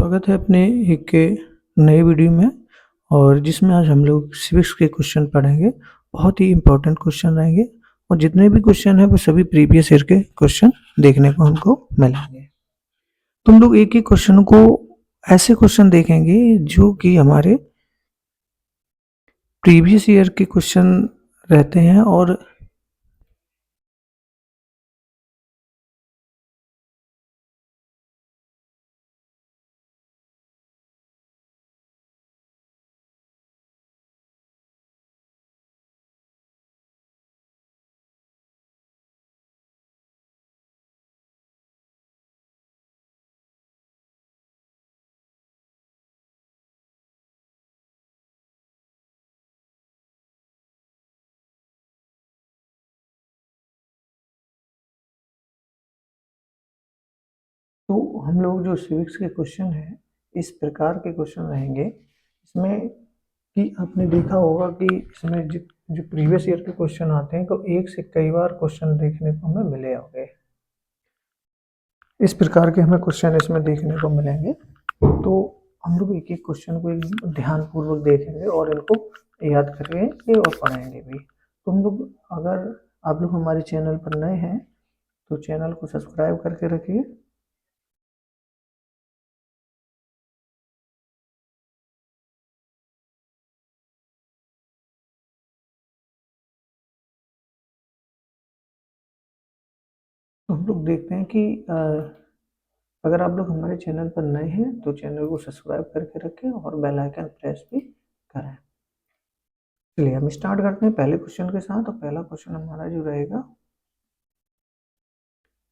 स्वागत है अपने एक नए वीडियो में और जिसमें आज हम लोग सिविक्स के क्वेश्चन पढ़ेंगे। बहुत ही इम्पोर्टेंट क्वेश्चन रहेंगे और जितने भी क्वेश्चन हैं वो सभी प्रीवियस ईयर के क्वेश्चन देखने को हमको मिलेंगे। तुम लोग एक एक क्वेश्चन को ऐसे क्वेश्चन देखेंगे जो कि हमारे प्रीवियस ईयर के क्वेश्चन रहते हैं और तो हम लोग जो सिविक्स के क्वेश्चन हैं इस प्रकार के क्वेश्चन रहेंगे। इसमें कि आपने देखा होगा कि इसमें जो प्रीवियस ईयर के क्वेश्चन आते हैं तो एक से कई बार क्वेश्चन देखने को हमें मिले होंगे। इस प्रकार के हमें क्वेश्चन इसमें देखने को मिलेंगे। तो हम लोग एक एक क्वेश्चन को एक ध्यानपूर्वक देखेंगे और इनको याद करेंगे और पढ़ेंगे भी। तो हम लोग अगर आप लोग हमारे चैनल पर नए हैं तो चैनल को सब्सक्राइब करके रखिए। तो हम लोग देखते हैं कि अगर आप लोग हमारे चैनल पर नए हैं तो चैनल को सब्सक्राइब करके रखें और बेल आइकन प्रेस भी करें। चलिए हम स्टार्ट करते हैं पहले क्वेश्चन के साथ। और पहला क्वेश्चन हमारा जो रहेगा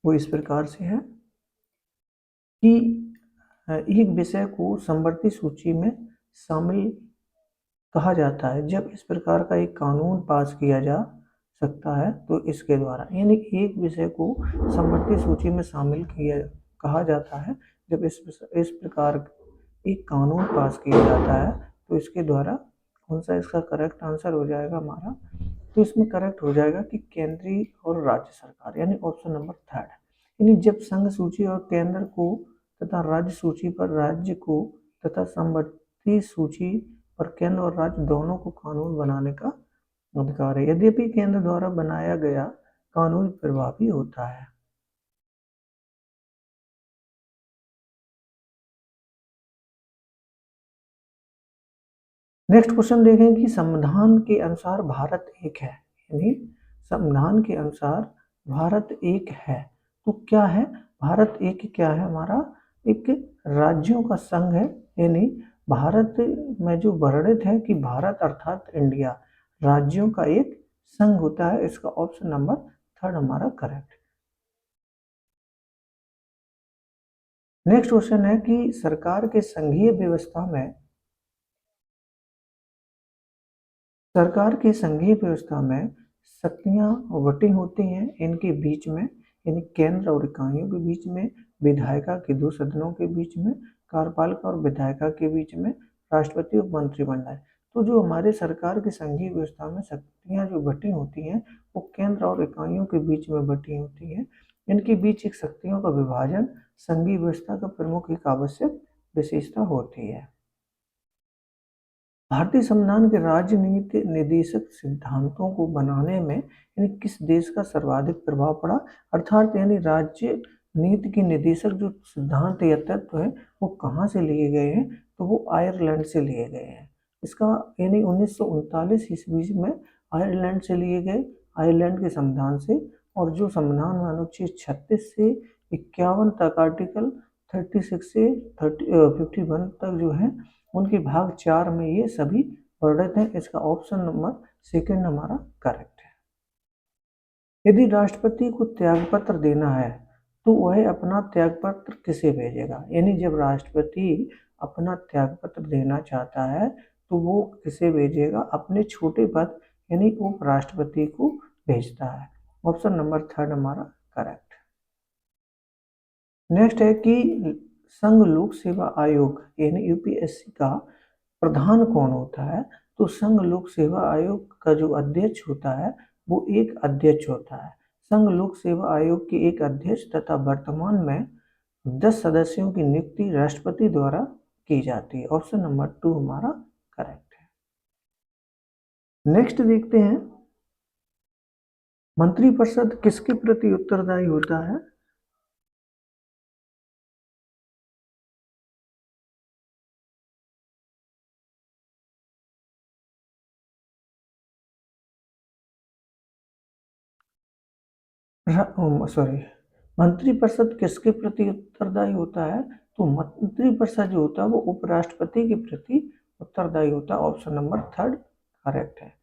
वो इस प्रकार से है कि एक विषय को समवर्ती सूची में शामिल कहा जाता है जब इस प्रकार का एक कानून पास किया जा सकता है तो इसके द्वारा, यानी एक विषय को समवर्ती सूची में शामिल किया कहा जाता है जब इस प्रकार एक कानून पास किया जाता है तो इसके द्वारा कौन सा इसका करेक्ट आंसर हो जाएगा हमारा। तो इसमें करेक्ट हो जाएगा कि केंद्रीय और राज्य सरकार, यानी ऑप्शन नंबर थर्ड। यानी जब संघ सूची और केंद्र को तथा राज्य सूची पर राज्य को तथा समवर्ती सूची पर केंद्र और राज्य दोनों को कानून बनाने का अधिकार है, यद्यपि केंद्र द्वारा बनाया गया कानून प्रभावी होता है। नेक्स्ट क्वेश्चन देखें कि संविधान के अनुसार भारत एक है, यानी संविधान के अनुसार भारत एक है तो क्या है भारत एक क्या है हमारा एक राज्यों का संघ है। यानी भारत में जो वर्णित है कि भारत अर्थात इंडिया राज्यों का एक संघ होता है। इसका ऑप्शन नंबर थर्ड हमारा करेक्ट। नेक्स्ट क्वेश्चन है कि सरकार के संघीय व्यवस्था में शक्तियां बटी होती हैं इनके बीच में, यानी केंद्र और इकाइयों के बीच में, विधायिका के दो सदनों के बीच में, कार्यपालिका और विधायिका के बीच में, राष्ट्रपति और मंत्रिमंडल। तो जो हमारे सरकार की संघीय व्यवस्था में शक्तियां जो बटी होती हैं वो केंद्र और इकाइयों के बीच में बटी होती हैं। इनके बीच एक शक्तियों का विभाजन संघीय व्यवस्था का प्रमुख एक आवश्यक विशेषता होती है। भारतीय संविधान के राजनीति निर्देशक सिद्धांतों को बनाने में यानी किस देश का सर्वाधिक प्रभाव पड़ा, अर्थात यानी राज्य नीति के निर्देशक जो सिद्धांत या तत्व है वो कहाँ से लिए गए हैं तो वो आयरलैंड से लिए गए हैं। इसका यानी 1939 ईस्वी में आयरलैंड से लिए गए, आयरलैंड के संविधान से। और जो संविधान में अनुच्छेद 36 से 51 तक, आर्टिकल 36 से 51 तक जो है उनके भाग 4 में ये सभी वर्णित हैं। इसका ऑप्शन नंबर सेकंड हमारा करेक्ट है। यदि राष्ट्रपति को त्यागपत्र देना है तो वह अपना त्यागपत्र किसे भेजेगा, यानी जब राष्ट्रपति अपना त्यागपत्र देना चाहता है तो वो किसे भेजेगा, अपने छोटे पद यानी उपराष्ट्रपति को भेजता है। ऑप्शन नंबर थर्ड हमारा करेक्ट। नेक्स्ट है कि संघ लोक सेवा आयोग यानी यूपीएससी का प्रधान कौन होता है। तो संघ लोक सेवा आयोग का जो अध्यक्ष होता है वो एक अध्यक्ष होता है। संघ लोक सेवा आयोग के एक अध्यक्ष तथा वर्तमान में 10 सदस्यों की नियुक्ति राष्ट्रपति द्वारा की जाती है। ऑप्शन नंबर 2 हमारा करेक्ट है। नेक्स्ट देखते हैं, मंत्रिपरिषद किसके प्रति उत्तरदायी होता है? सॉरी, मंत्रिपरिषद किसके प्रति उत्तरदायी होता है? तो मंत्रिपरिषद जो होता है वो उपराष्ट्रपति के प्रति उत्तरदायी होता है। ऑप्शन नंबर 3 करेक्ट है।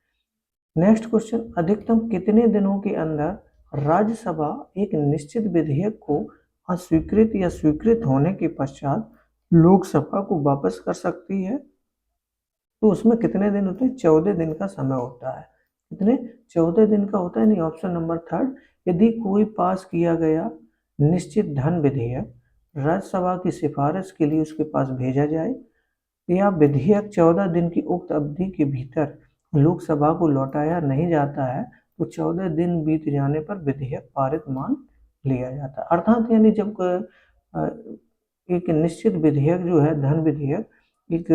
नेक्स्ट क्वेश्चन, अधिकतम कितने दिनों के अंदर राज्यसभा एक निश्चित विधेयक को अस्वीकृत या स्वीकृत होने के पश्चात लोकसभा को वापस कर सकती है? तो उसमें कितने दिन होते हैं? 14 दिन का समय होता है। कितने? 14 दिन का होता है। नहीं, ऑप्शन नंबर 3, यदि कोई पास किया गया निश्चित धन विधेयक राज्यसभा की सिफारिश के लिए उसके पास भेजा जाए या विधेयक 14 दिन की उक्त अवधि के भीतर लोकसभा को लौटाया नहीं जाता है तो 14 दिन बीत जाने पर विधेयक पारित मान लिया जाता है। अर्थात यानी जब अ, एक निश्चित विधेयक जो है धन विधेयक एक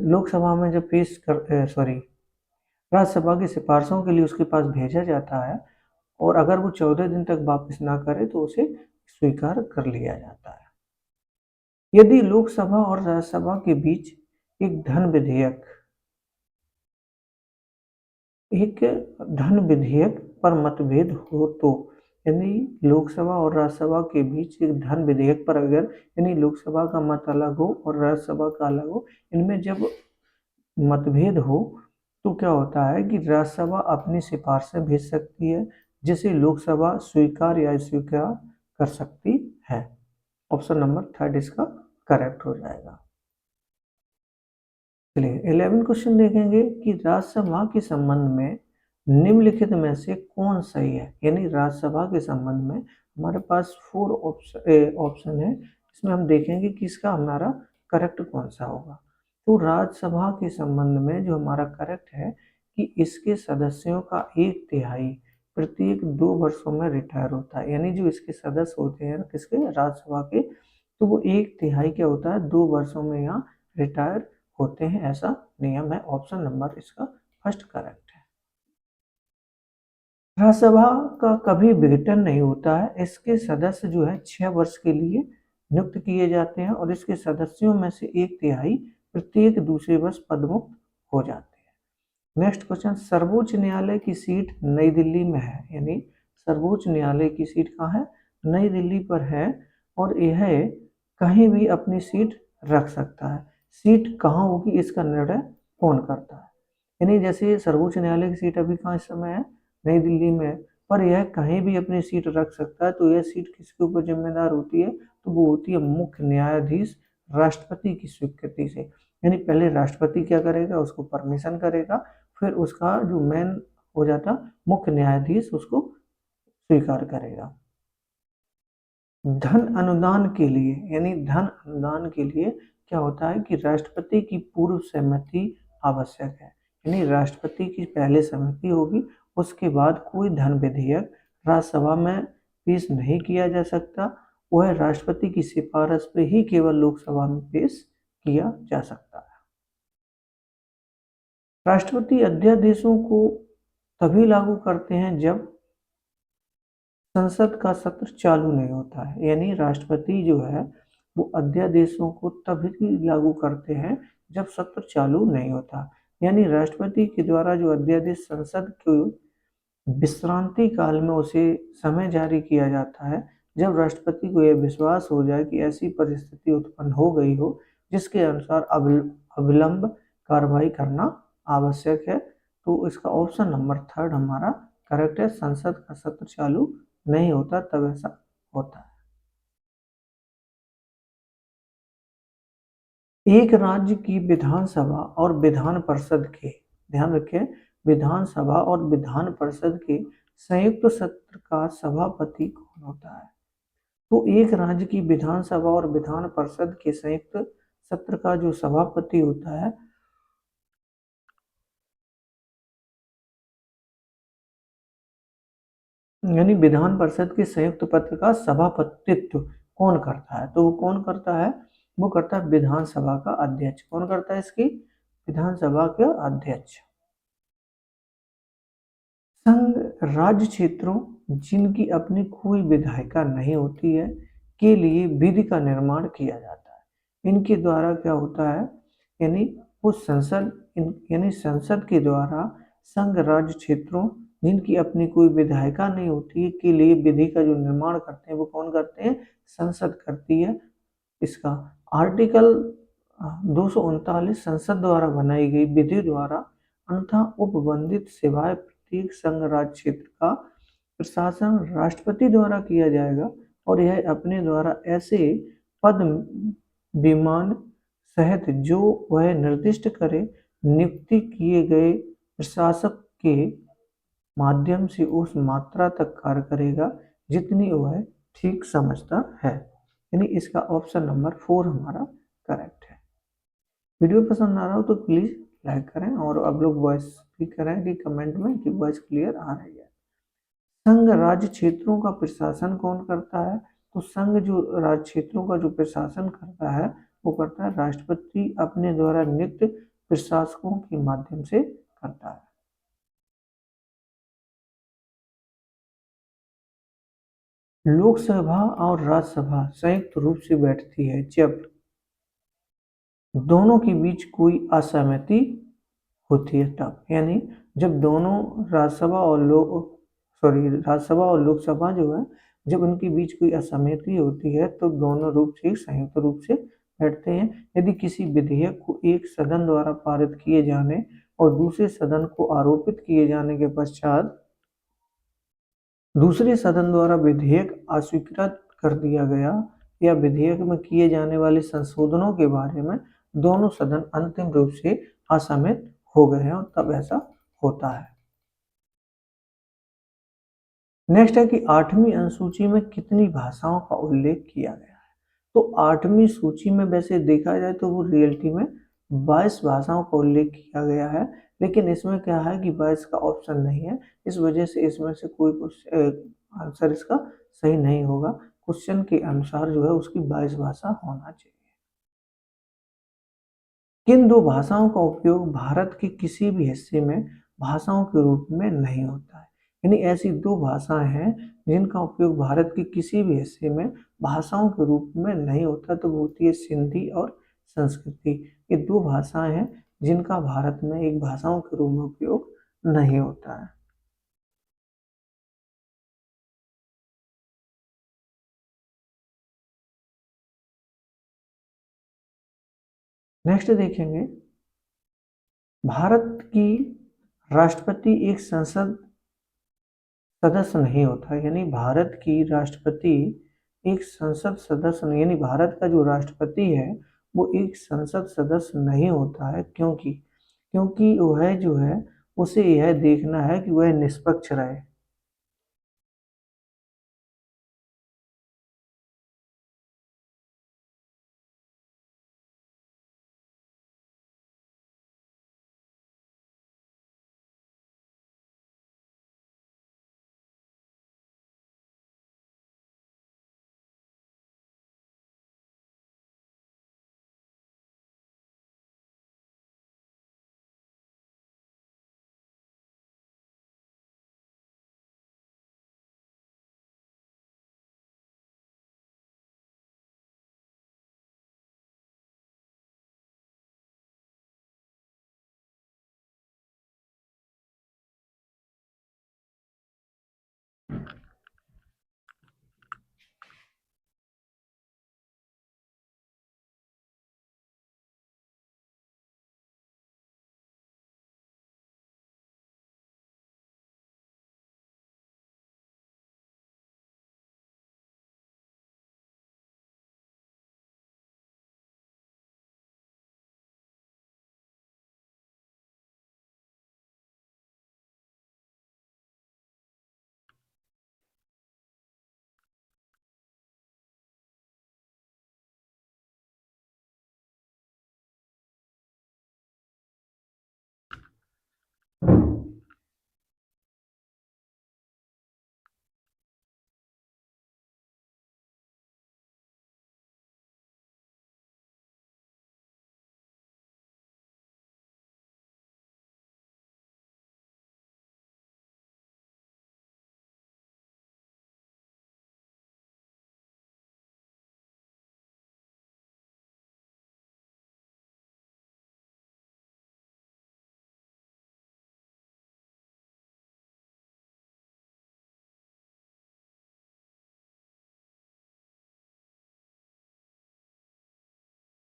लोकसभा में जब पेश कर सॉरी राज्यसभा की सिफारिशों के लिए उसके पास भेजा जाता है और अगर वो 14 दिन तक वापस ना करे तो उसे स्वीकार कर लिया जाता है। यदि लोकसभा और राज्यसभा के बीच एक धन विधेयक पर मतभेद हो तो यानी लोकसभा और राज्यसभा के बीच एक धन विधेयक पर अगर यानी लोकसभा का मत अलग हो और राज्यसभा का अलग हो, इनमें जब मतभेद हो तो क्या होता है कि राज्यसभा अपनी सिफारिशें भेज सकती है जिसे लोकसभा स्वीकार या अस्वीकार कर सकती है। ऑप्शन नंबर 3 इसका करेक्ट हो जाएगा। चलिए 11 क्वेश्चन देखेंगे कि राज्यसभा के संबंध में निम्नलिखित में से कौन सही है? यानी राज्यसभा के संबंध में हमारे पास 4 ऑप्शन है, इसमें हम देखेंगे कि इसका हमारा करेक्ट कौन सा होगा। तो राज्यसभा के संबंध में जो हमारा करेक्ट है कि इसके सदस्यों का 1/3 प्रत्येक 2 वर्षों में रिटायर होता है। यानी जो इसके सदस्य होते हैं किसके? राज्यसभा के, तो वो 1/3 क्या होता है 2 वर्षों में यहाँ रिटायर होते हैं, ऐसा नियम है। ऑप्शन नंबर इसका फर्स्ट करेक्ट है। राज्यसभा का कभी विघटन नहीं होता है। इसके सदस्य जो है 6 वर्ष के लिए नियुक्त किए जाते हैं और इसके सदस्यों में से 1/3 प्रत्येक दूसरे वर्ष पदमुक्त हो जाते हैं। नेक्स्ट क्वेश्चन, सर्वोच्च न्यायालय की सीट नई दिल्ली में है। यानी सर्वोच्च न्यायालय की सीट कहाँ है? नई दिल्ली पर है और यह कहीं भी अपनी सीट रख सकता है। सीट कहाँ होगी इसका निर्णय कौन करता है? यानी जैसे सर्वोच्च न्यायालय की सीट अभी कहाँ इस समय है? नई दिल्ली में है, पर यह कहीं भी अपनी सीट रख सकता है। तो यह सीट किसके ऊपर जिम्मेदार होती है? तो वो होती है मुख्य न्यायाधीश राष्ट्रपति की स्वीकृति से। यानी पहले राष्ट्रपति क्या करेगा? उसको परमिशन करेगा, फिर उसका जो मेन हो जाता मुख्य न्यायाधीश उसको स्वीकार करेगा। धन अनुदान के लिए यानी धन अनुदान के लिए क्या होता है कि राष्ट्रपति की पूर्व सहमति आवश्यक है। यानी राष्ट्रपति की पहले सहमति होगी, उसके बाद कोई धन विधेयक राज्यसभा में पेश नहीं किया जा सकता। वह राष्ट्रपति की सिफारिश पे ही केवल लोकसभा में पेश किया जा सकता है। राष्ट्रपति अध्यादेशों को तभी लागू करते हैं जब संसद का सत्र चालू नहीं होता है। यानी राष्ट्रपति जो है वो अध्यादेशों को तभी लागू करते हैं जब सत्र चालू नहीं होता। यानी राष्ट्रपति के द्वारा जो अध्यादेश संसद के विश्रांति काल में उसे समय जारी किया जाता है जब राष्ट्रपति को यह विश्वास हो जाए कि ऐसी परिस्थिति उत्पन्न हो गई हो जिसके अनुसार अविलंब कार्रवाई करना आवश्यक है। तो इसका ऑप्शन नंबर 3 हमारा करेक्ट है। संसद का सत्र चालू नहीं होता तब ऐसा होता है। एक राज्य की विधानसभा और विधान परिषद के, ध्यान रखें, विधानसभा और विधान परिषद के संयुक्त सत्र का सभापति कौन होता है? तो एक राज्य की विधानसभा और विधान परिषद के संयुक्त सत्र का जो सभापति होता है यानी विधान परिषद के संयुक्त पत्र का सभापतित्व कौन करता है? तो वो कौन करता है? वो करता है विधानसभा का अध्यक्ष। कौन करता है इसकी? विधानसभा का अध्यक्ष। संघ राज्य क्षेत्रों जिनकी अपनी कोई विधायिका नहीं होती है के लिए विधि का निर्माण किया जाता है। इनके द्वारा क्या होता है? यानी वो संसद यानी संसद के द्वारा संघ राज्य क्षेत्रों जिनकी अपनी कोई विधायिका नहीं होती है के लिए विधि का जो निर्माण करते हैं वो कौन करते हैं? संसद करती है। इसका आर्टिकल 239 संसद द्वारा बनाई गई विधि द्वारा अन्यथा उपबंधित सेवाएं प्रत्येक संघ राज्य क्षेत्र का प्रशासन राष्ट्रपति द्वारा किया जाएगा और यह अपने द्वारा ऐसे पद विमान सहित जो वह निर्दिष्ट करे नियुक्ति किए गए प्रशासक के माध्यम से उस मात्रा तक कार्य करेगा जितनी वह ठीक समझता है। यानी इसका ऑप्शन नंबर 4 हमारा करेक्ट है। वीडियो पसंद आ रहा हो तो प्लीज लाइक करें और अब लोग वॉइस भी करें कि कमेंट में कि वॉइस क्लियर आ रही है। संघ राज्य क्षेत्रों का प्रशासन कौन करता है? तो संघ जो राज्य क्षेत्रों का जो प्रशासन करता है वो करता है राष्ट्रपति अपने द्वारा नियुक्त प्रशासकों के माध्यम से करता है। लोकसभा और राज्यसभा संयुक्त रूप से बैठती है जब दोनों के बीच कोई असहमति होती है तब। यानी जब दोनों राज्यसभा और लोकसभा जो है जब उनके बीच कोई असहमति होती है तो दोनों रूप से संयुक्त रूप से बैठते हैं। यदि किसी विधेयक को एक सदन द्वारा पारित किए जाने और दूसरे सदन को आरोपित किए जाने के पश्चात दूसरे सदन द्वारा विधेयक अस्वीकृत कर दिया गया या विधेयक में किए जाने वाले संशोधनों के बारे में दोनों सदन अंतिम रूप से असहमत हो गए हैं तब ऐसा होता है। नेक्स्ट है कि 8वीं अनुसूची में कितनी भाषाओं का उल्लेख किया गया है? तो 8वीं सूची में वैसे देखा जाए तो वो रियलिटी में 22 भाषाओं का उल्लेख किया गया है, लेकिन इसमें क्या है कि 22 का ऑप्शन नहीं है, इस वजह से इसमें से कोई आंसर इसका सही नहीं होगा। क्वेश्चन के अनुसार जो है उसकी 22 भाषा होना चाहिए। किन दो भाषाओं का उपयोग भारत के किसी भी हिस्से में भाषाओं के रूप में नहीं होता है? यानी ऐसी दो भाषाएं हैं जिनका उपयोग भारत के किसी भी हिस्से में भाषाओं के रूप में नहीं होता, तो वो होती है सिंधी और संस्कृति। ये दो भाषाएं हैं जिनका भारत में एक भाषाओं के रूप में उपयोग नहीं होता है। नेक्स्ट देखेंगे, भारत की राष्ट्रपति एक संसद सदस्य नहीं होता। यानी भारत की राष्ट्रपति एक संसद सदस्य नहीं, यानी भारत का जो राष्ट्रपति है वो एक संसद सदस्य नहीं होता है। क्योंकि वह जो है उसे यह देखना है कि वह निष्पक्ष रहे।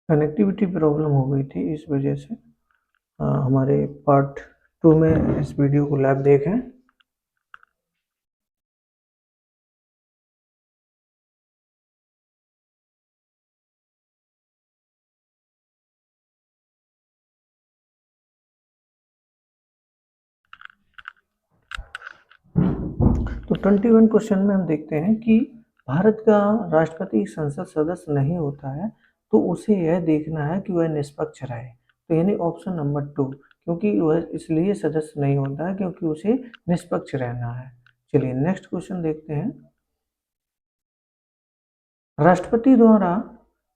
कनेक्टिविटी प्रॉब्लम हो गई थी, इस वजह से हमारे पार्ट 2 में इस वीडियो को लाइव देखें। तो 21 क्वेश्चन में हम देखते हैं कि भारत का राष्ट्रपति संसद सदस्य नहीं होता है तो उसे यह देखना है कि वह निष्पक्ष रहे। तो यानी ऑप्शन नंबर 2, क्योंकि वह इसलिए सदस्य नहीं होता है क्योंकि उसे निष्पक्ष रहना है। चलिए नेक्स्ट क्वेश्चन देखते हैं। राष्ट्रपति द्वारा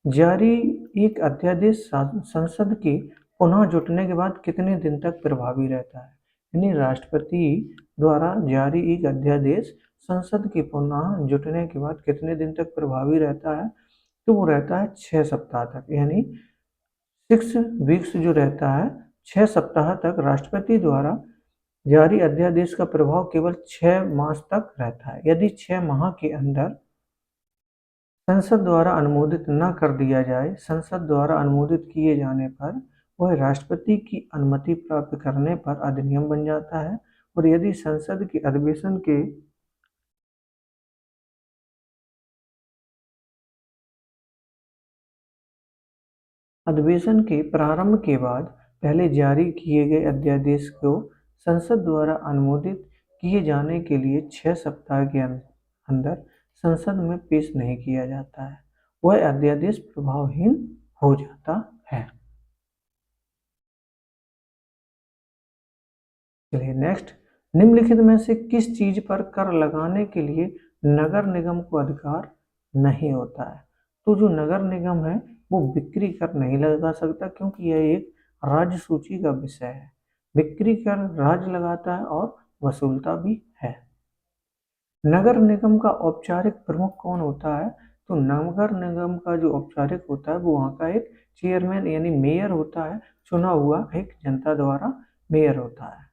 जारी एक अध्यादेश संसद के पुनः जुटने के बाद कितने दिन तक प्रभावी रहता है। यानी राष्ट्रपति द्वारा जारी एक अध्यादेश संसद के पुनः जुटने के बाद कितने दिन तक प्रभावी रहता है, तो वो रहता है 6 सप्ताह तक। यानी 6 वीक्स जो रहता है, 6 सप्ताह तक राष्ट्रपति द्वारा जारी अध्यादेश का प्रभाव केवल 6 मास तक रहता है। यदि 6 माह के अंदर संसद द्वारा अनुमोदित न कर दिया जाए, संसद द्वारा अनुमोदित किए जाने पर वह राष्ट्रपति की अनुमति प्राप्त करने पर अधिनियम बन जाता है। और यदि संसद के अधिवेशन के प्रारंभ के बाद पहले जारी किए गए अध्यादेश को संसद द्वारा अनुमोदित किए जाने के लिए 6 सप्ताह के अंदर संसद में पेश नहीं किया जाता है, वह अध्यादेश प्रभावहीन हो जाता है। चलिए नेक्स्ट, निम्नलिखित में से किस चीज पर कर लगाने के लिए नगर निगम को अधिकार नहीं होता है। तो जो नगर निगम है वो बिक्री कर नहीं लगा सकता क्योंकि यह एक राज्य सूची का विषय है। बिक्री कर राज्य लगाता है और वसूलता भी है। नगर निगम का औपचारिक प्रमुख कौन होता है। तो नगर निगम का जो औपचारिक होता है वो वहाँ का एक चेयरमैन यानी मेयर होता है, चुना हुआ एक जनता द्वारा मेयर होता है।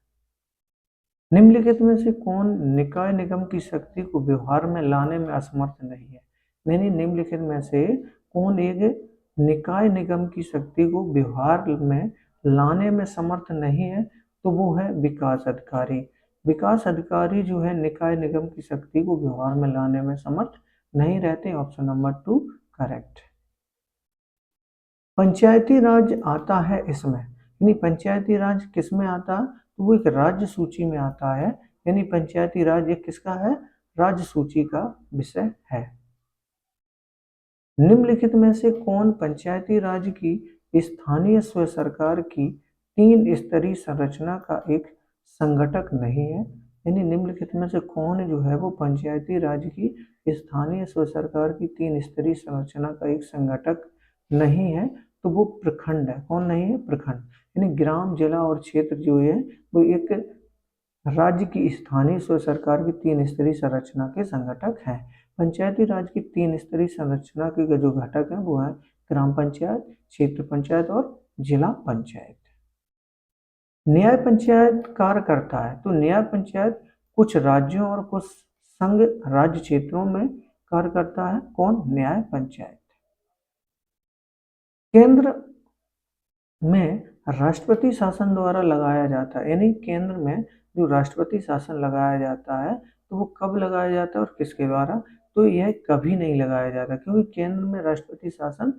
निम्नलिखित में से कौन निकाय निगम की शक्ति को व्यवहार में लाने में असमर्थ नहीं है। यानी निम्नलिखित में से कौन एक निकाय निगम की शक्ति को व्यवहार में लाने में समर्थ नहीं है, तो वो है विकास अधिकारी। विकास अधिकारी जो है निकाय निगम की शक्ति को व्यवहार में लाने में समर्थ नहीं रहते। Option number 2 correct. Panchayati Raj आता है इसमें, यानी पंचायती राज किस में आता है, तो वो एक राज्य सूची में आता है। यानी पंचायती राज एक किसका है, राज्य सूची का विषय है। निम्नलिखित में से कौन पंचायती राज की स्थानीय स्व सरकार की 3 स्तरीय संरचना का एक संगठक नहीं है। यानी निम्नलिखित में से कौन जो है वो पंचायती राज की स्थानीय स्व सरकार की 3 स्तरीय संरचना का एक संगठक नहीं है, तो वो प्रखंड है। कौन नहीं है, प्रखंड। यानी ग्राम, जिला और क्षेत्र जो है वो एक राज्य की स्थानीय स्व सरकार की 3 स्तरीय संरचना के संगठक हैं। पंचायती राज की 3 स्तरीय संरचना के जो घटक हैं वो है ग्राम पंचायत, क्षेत्र पंचायत और जिला पंचायत। न्याय पंचायत कार्य करता है, तो न्याय पंचायत कुछ राज्यों और कुछ संघ राज्य क्षेत्रों में कार्य करता है। कौन, न्याय पंचायत। केंद्र में राष्ट्रपति शासन द्वारा लगाया जाता है, यानी केंद्र में जो राष्ट्रपति शासन लगाया जाता है तो वो कब लगाया जाता है और किसके द्वारा, तो यह कभी नहीं लगाया जाता क्योंकि केंद्र में राष्ट्रपति शासन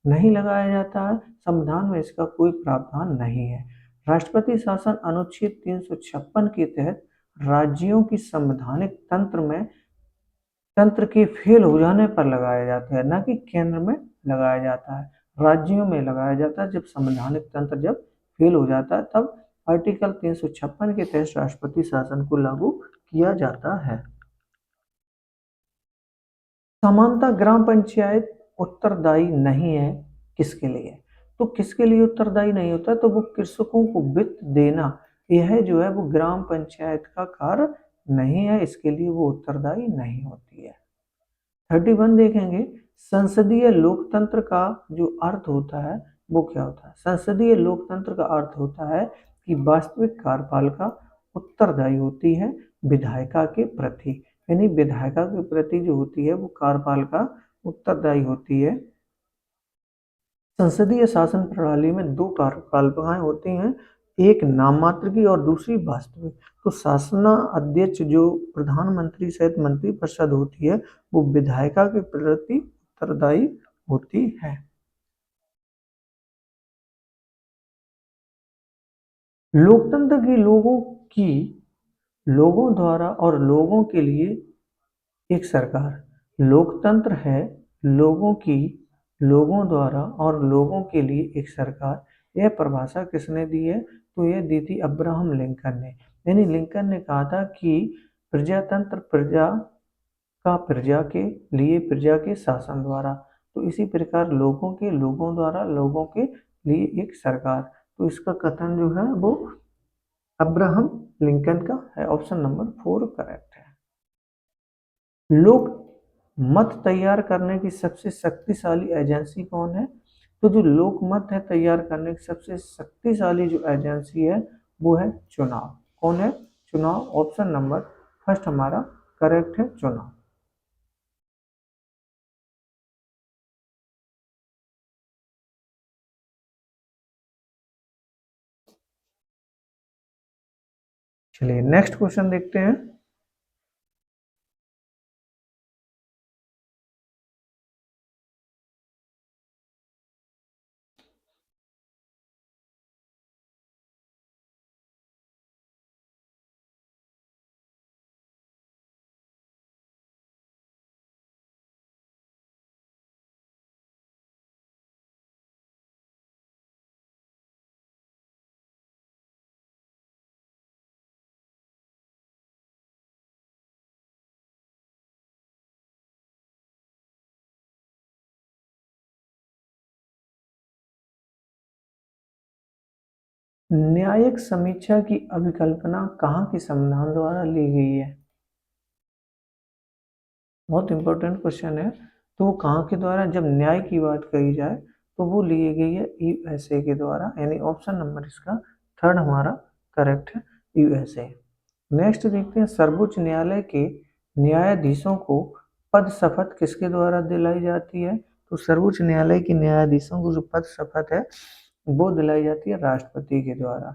नहीं लगाया जाता है। संविधान में इसका कोई प्रावधान नहीं है। राष्ट्रपति शासन अनुच्छेद 356 के तहत राज्यों की संवैधानिक तंत्र के फेल हो जाने पर लगाया जाता है, ना कि केंद्र में लगाया जाता है। राज्यों में लगाया जाता है जब संवैधानिक तंत्र जब फेल हो जाता है, तब आर्टिकल 356 के तहत राष्ट्रपति शासन को लागू किया जाता है। समानता ग्राम पंचायत उत्तरदायी नहीं है, किसके लिए, तो किसके लिए उत्तरदायी नहीं होता, तो वो कृषकों को वित्त देना, यह जो है वो ग्राम पंचायत का कार्य नहीं है, इसके लिए वो उत्तरदायी नहीं होती है। 31 देखेंगे, संसदीय लोकतंत्र का जो अर्थ होता है वो क्या होता है। संसदीय लोकतंत्र का अर्थ होता है कि वास्तविक कार्यपालिका उत्तरदायी होती है विधायिका के प्रति, यानी विधायिका के प्रति जो होती है वो कार्यपालिका उत्तरदायी होती है संसदीय शासन प्रणाली में दो कार्यपालिकाएं होती हैं, एक नाम मात्र की और दूसरी वास्तविक। तो शासनाध्यक्ष जो प्रधानमंत्री सहित मंत्रिपरिषद होती है वो विधायिका के प्रति उत्तरदायी होती है। लोकतंत्र की लोगों द्वारा और लोगों के लिए एक सरकार। लोकतंत्र है लोगों की, लोगों द्वारा और लोगों के लिए एक सरकार। यह परिभाषा किसने दी है? तो यह दी थी अब्राहम लिंकन ने। यानी लिंकन ने कहा था कि प्रजातंत्र प्रजा का प्रजा के लिए, प्रजा के शासन द्वारा। तो इसी प्रकार लोगों के लोगों द्वारा लोगों के लिए एक सरकार। तो इसका कथन जो है वो अब्राहम लिंकन का है। ऑप्शन नंबर 4 करेक्ट है। लोक मत तैयार करने की सबसे शक्तिशाली एजेंसी कौन है? तो जो लोक मत है तैयार करने की सबसे शक्तिशाली जो एजेंसी है वो है चुनाव। कौन है? चुनाव। ऑप्शन नंबर फर्स्ट हमारा करेक्ट है, चुनाव। चलिए नेक्स्ट क्वेश्चन देखते हैं। न्यायिक समीक्षा की अभिकल्पना कहाँ के संविधान द्वारा ली गई है? बहुत इंपॉर्टेंट क्वेश्चन है। तो वो कहाँ के द्वारा, जब न्याय की बात कही जाए तो वो ली गई है यूएसए के द्वारा। यानी ऑप्शन नंबर इसका थर्ड हमारा करेक्ट है, यूएसए। नेक्स्ट देखते हैं, सर्वोच्च न्यायालय के न्यायाधीशों को पद शपथ किसके द्वारा दिलाई जाती है? तो सर्वोच्च न्यायालय के न्यायाधीशों को जो पद शपथ है वो दिलाई जाती है राष्ट्रपति के द्वारा।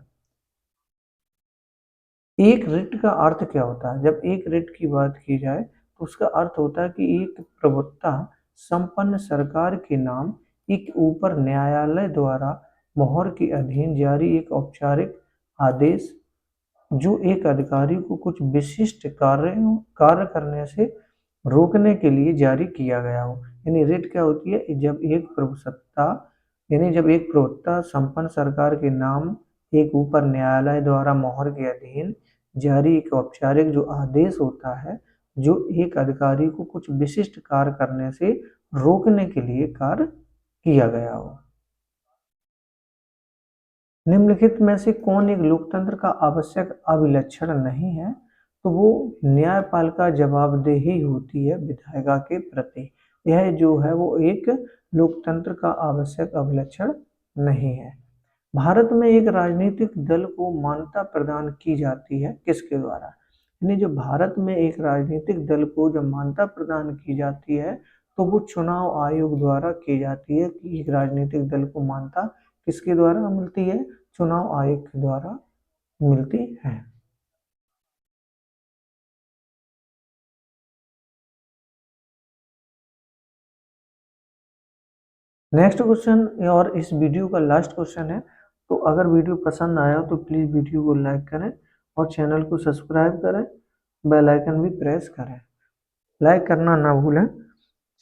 एक रिट का अर्थ क्या होता है? जब एक रिट की बात की जाए तो उसका अर्थ होता है कि एक प्रभुत्ता संपन्न सरकार के नाम एक ऊपर न्यायालय द्वारा मोहर के अधीन जारी एक औपचारिक आदेश जो एक अधिकारी को कुछ विशिष्ट कार्य करने से रोकने के लिए जारी किया गया हो। यानी रिट क्या होती है? जब एक प्रभुत्ता संपन्न सरकार के नाम एक ऊपर न्यायालय द्वारा मोहर के अधीन जारी एक औपचारिक जो आदेश होता है जो एक अधिकारी को कुछ विशिष्ट कार्य करने से रोकने के लिए कार्य किया गया हो। निम्नलिखित में से कौन एक लोकतंत्र का आवश्यक अभिलक्षण नहीं है? तो वो न्यायपालिका जवाबदेही होती है विधायिका के प्रति। यह जो है वो एक लोकतंत्र का आवश्यक अभिलक्षण नहीं है। भारत में एक राजनीतिक दल को मान्यता प्रदान की जाती है किसके द्वारा? यानी जो भारत में एक राजनीतिक दल को जब मान्यता प्रदान की जाती है तो वो चुनाव आयोग द्वारा की जाती है कि एक राजनीतिक दल को मान्यता किसके द्वारा मिलती है? चुनाव आयोग के द्वारा मिलती है। नेक्स्ट क्वेश्चन और इस वीडियो का लास्ट क्वेश्चन है। तो अगर वीडियो पसंद आया तो प्लीज़ वीडियो को लाइक करें और चैनल को सब्सक्राइब करें, बेल आइकन भी प्रेस करें, लाइक करना ना भूलें।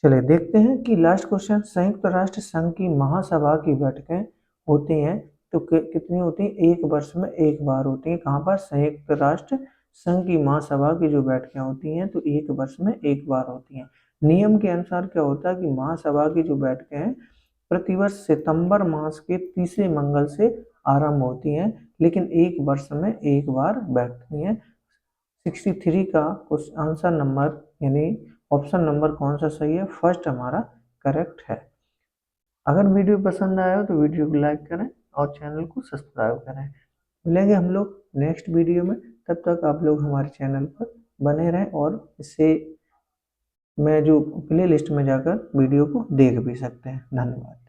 चलिए देखते हैं कि लास्ट क्वेश्चन, संयुक्त राष्ट्र संघ की महासभा की बैठकें होती हैं तो कितनी होती हैं? एक वर्ष में एक बार होती हैं। कहाँ पर? संयुक्त राष्ट्र संघ की महासभा की जो बैठकें होती हैं तो एक वर्ष में एक बार होती हैं। नियम के अनुसार क्या होता है कि महासभा की जो बैठकें हैं प्रतिवर्ष सितंबर मास के तीसरे मंगल से आरंभ होती हैं, लेकिन एक वर्ष में एक बार बैठती हैं। 63 का आंसर नंबर यानी ऑप्शन नंबर कौन सा सही है? फर्स्ट हमारा करेक्ट है। अगर वीडियो पसंद आया हो तो वीडियो को लाइक करें और चैनल को सब्सक्राइब करें। मिलेंगे हम लोग नेक्स्ट वीडियो में, तब तक आप लोग हमारे चैनल पर बने रहें और इससे मैं जो प्ले लिस्ट में जाकर वीडियो को देख भी सकते हैं। धन्यवाद।